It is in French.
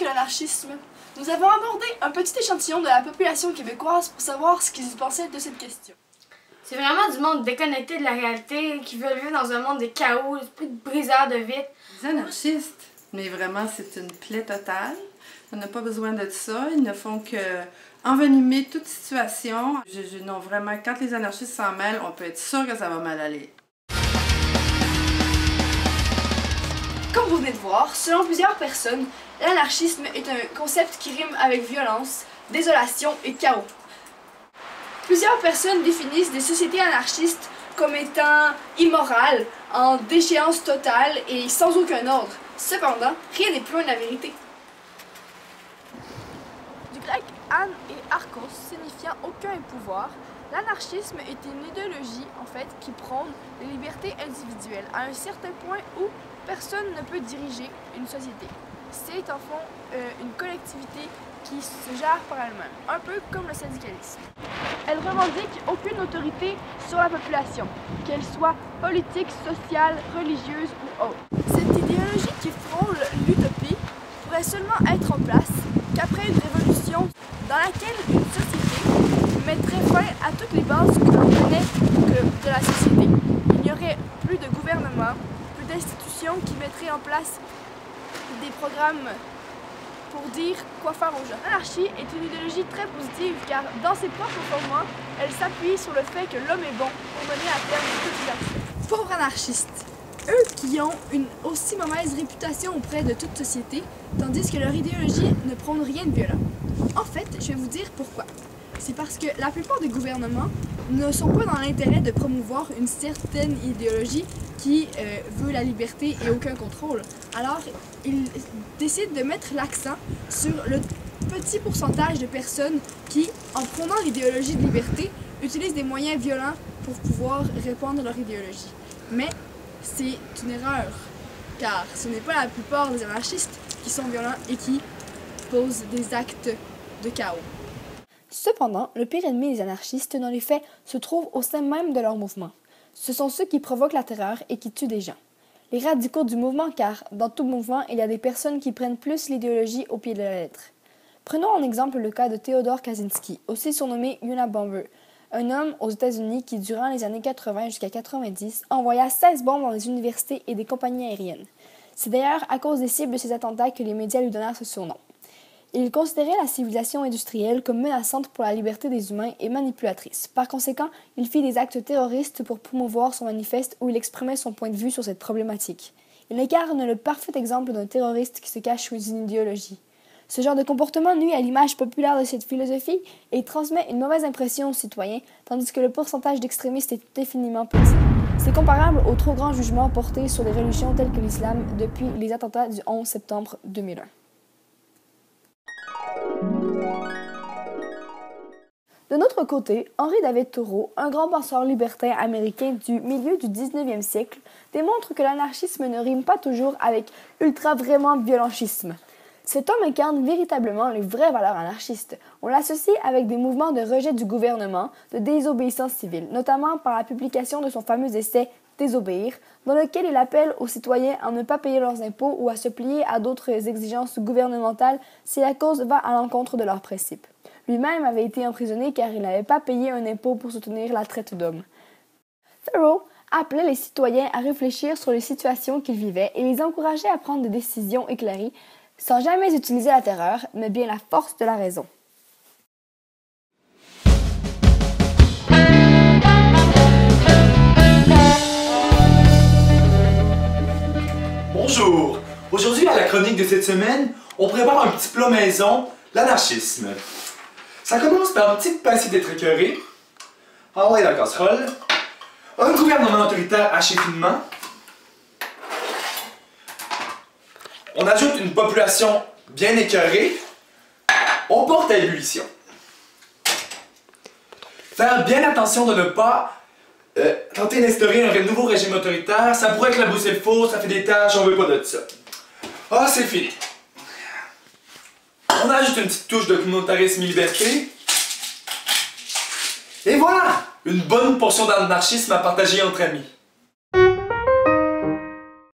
que l'anarchisme? Nous avons abordé un petit échantillon de la population québécoise pour savoir ce qu'ils pensaient de cette question. C'est vraiment du monde déconnecté de la réalité, qui veut vivre dans un monde de chaos, plus de briseurs de vitres. Les anarchistes, mais vraiment c'est une plaie totale. On n'a pas besoin de ça. Ils ne font que envenimer toute situation. Non, vraiment, quand les anarchistes s'en mêlent, on peut être sûr que ça va mal aller. Comme vous venez de voir, selon plusieurs personnes, l'anarchisme est un concept qui rime avec violence, désolation et chaos. Plusieurs personnes définissent des sociétés anarchistes comme étant immorales, en déchéance totale et sans aucun ordre. Cependant, rien n'est plus loin de la vérité. Du grec an et archos signifiant aucun pouvoir, l'anarchisme est une idéologie en fait qui prône les libertés individuelles à un certain point où personne ne peut diriger une société. C'est en fond une collectivité qui se gère par elle-même, un peu comme le syndicalisme. Elle revendique aucune autorité sur la population, qu'elle soit politique, sociale, religieuse ou autre. Cette idéologie qui frôle l'utopie pourrait seulement être en place qu'après une révolution dans laquelle une société mettrait fin à toutes les bases que l'on connaît de la société. Il n'y aurait plus de gouvernement, plus d'institutions qui mettraient en place des programmes pour dire quoi faire aux gens. L'anarchie est une idéologie très positive car dans ses propres fondements, elle s'appuie sur le fait que l'homme est bon pour mener à terme toutes les actions. Pauvres anarchistes, eux qui ont une aussi mauvaise réputation auprès de toute société, tandis que leur idéologie ne prône rien de violent. En fait, je vais vous dire pourquoi. C'est parce que la plupart des gouvernements ne sont pas dans l'intérêt de promouvoir une certaine idéologie qui veut la liberté et aucun contrôle. Alors, ils décident de mettre l'accent sur le petit pourcentage de personnes qui, en prônant l'idéologie de liberté, utilisent des moyens violents pour pouvoir répandre leur idéologie. Mais c'est une erreur, car ce n'est pas la plupart des anarchistes qui sont violents et qui posent des actes de chaos. Cependant, le pire ennemi des anarchistes, dans les faits, se trouve au sein même de leur mouvement. Ce sont ceux qui provoquent la terreur et qui tuent des gens. Les radicaux du mouvement, car dans tout mouvement, il y a des personnes qui prennent plus l'idéologie au pied de la lettre. Prenons en exemple le cas de Theodore Kaczynski, aussi surnommé Unabomber, un homme aux États-Unis qui, durant les années 80 jusqu'à 90, envoya 16 bombes dans les universités et des compagnies aériennes. C'est d'ailleurs à cause des cibles de ces attentats que les médias lui donnèrent ce surnom. Il considérait la civilisation industrielle comme menaçante pour la liberté des humains et manipulatrice. Par conséquent, il fit des actes terroristes pour promouvoir son manifeste où il exprimait son point de vue sur cette problématique. Il incarne le parfait exemple d'un terroriste qui se cache sous une idéologie. Ce genre de comportement nuit à l'image populaire de cette philosophie et transmet une mauvaise impression aux citoyens, tandis que le pourcentage d'extrémistes est définitivement petit. C'est comparable au trop grand jugement porté sur les religions telles que l'islam depuis les attentats du 11 septembre 2001. De notre côté, Henri David Thoreau, un grand penseur libertin américain du milieu du 19e siècle, démontre que l'anarchisme ne rime pas toujours avec ultra-vraiment violenchisme. Cet homme incarne véritablement les vraies valeurs anarchistes. On l'associe avec des mouvements de rejet du gouvernement, de désobéissance civile, notamment par la publication de son fameux essai « Désobéir », dans lequel il appelle aux citoyens à ne pas payer leurs impôts ou à se plier à d'autres exigences gouvernementales si la cause va à l'encontre de leurs principes. Lui-même avait été emprisonné car il n'avait pas payé un impôt pour soutenir la traite d'hommes. Thoreau appelait les citoyens à réfléchir sur les situations qu'ils vivaient et les encourageait à prendre des décisions éclairées, sans jamais utiliser la terreur, mais bien la force de la raison. Bonjour! Aujourd'hui, à la chronique de cette semaine, on prépare un petit plat maison, l'anarchisme. Ça commence par une petite pincée d'être écœuré, envoyer dans la casserole, un gouvernement autoritaire haché finement, on ajoute une population bien écœurée, on porte à ébullition. Faire bien attention de ne pas tenter d'instaurer un nouveau régime autoritaire, ça pourrait éclabousser le four, ça fait des taches, on veut pas de ça. Ah, c'est fini. On ajoute une petite touche de communautarisme et liberté. Et voilà! Une bonne portion d'anarchisme à partager entre amis.